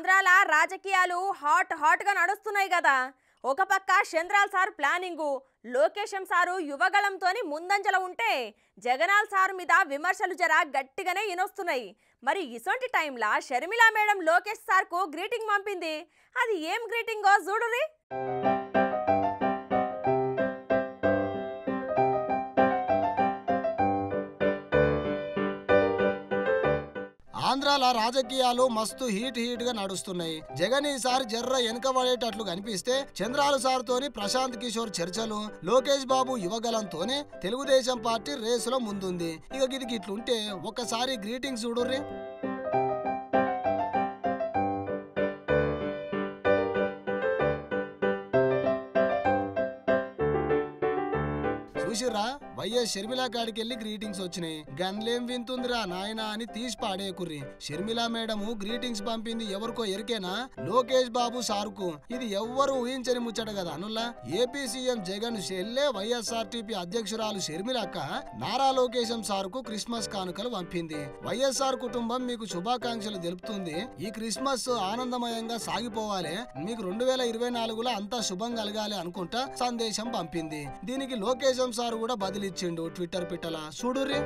ఆంధ్రాల రాజకీయాలు హాట్ గా నడుస్తున్నాయి కదా. ఒక పక్క చంద్రాల్ సార్ ప్లానింగు, లోకేశం సారు యువగళంతోని ముందంజల ఉంటే జగనాల్ సార్ మీద విమర్శలు జర గట్టిగానే ఇనొస్తున్నాయి. మరి ఇసొంటి టైంలా షర్మిలా మేడం లోకేష్ సార్కు గ్రీటింగ్ పంపింది. అది ఏం గ్రీటింగో చూడురి. ఆంధ్రాల రాజకీయాలు మస్తు హీట్ గా నడుస్తున్నాయి. జగన్ ఈసారి జర్ర వెనకబడేటట్లు కనిపిస్తే చంద్రాలు సార్ తోని ప్రశాంత్ కిషోర్ చర్చలు, లోకేష్ బాబు యువగలంతోనే తెలుగుదేశం పార్టీ రేసులో ముందుంది. ఇక గిదికి ఇట్లుంటే ఒక్కసారి గ్రీటింగ్స్ చూడుర్రి. చూసిర్రా, వైఎస్ షర్మిలా కాడికి వెళ్ళి గ్రీటింగ్స్ వచ్చినాయి. గన్లేం వింటుందిరా నాయనా అని తీసి పాడేకుర్రి. షర్మిలా మేడము గ్రీటింగ్స్ పంపింది ఎవరికో ఎరికేనా? లోకేష్ బాబు సారుకు. ఇది ఎవ్వరు ఊహించని ముచ్చట కదా అనుల్లా. ఏపీ సీఎం జగన్ చెల్లె వైఎస్ఆర్టీపీ అధ్యక్షురాలు షర్మిలక్క నారా లోకేశం సారుకు క్రిస్మస్ కానుకలు పంపింది. వైఎస్ఆర్ కుటుంబం మీకు శుభాకాంక్షలు తెలుపుతుంది. ఈ క్రిస్మస్ ఆనందమయంగా సాగిపోవాలి, మీకు 2024లో అంతా శుభం కలగాలి అనుకుంటా సందేశం పంపింది. దీనికి లోకేశం సార్ కూడా బదిలిచ్చిండు ట్విట్టర్ పిట్టల. చూడుర్రి.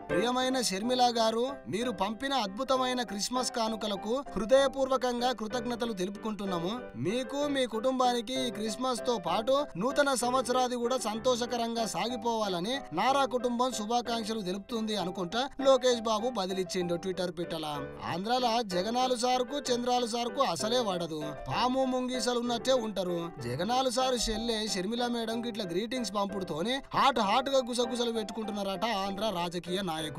ప్రియమైన షర్మిలా గారు, మీరు పంపిన అద్భుతమైన క్రిస్మస్ కానుకలకు హృదయపూర్వకంగా కృతజ్ఞతలు తెలుపుకుంటున్నాము. మీకు మీ కుటుంబానికి ఈ క్రిస్మస్ తో పాటు నూతన సంవత్సరాది కూడా సంతోషకరంగా సాగిపోవాలని నారా కుటుంబం శుభాకాంక్షలు తెలుపుతుంది అనుకుంటా లోకేష్ బాబు బదిలిచ్చిండు ట్విట్టర్ పిట్టల. ఆంధ్రాల జగనాలు సార్కు చంద్రాలు సార్కు అసలే వాడదు, పాము ముంగీసలున్నట్టే ఉంటారు. జగనాలు సారు చెల్లె షర్మిలా మేడం గిట్ల గ్రీటింగ్స్ పంపుడుతోనే హాట్ గా గుసగుసలు పెట్టుకుంటున్నారట ఆంధ్ర రాజకీయ నాయకులు.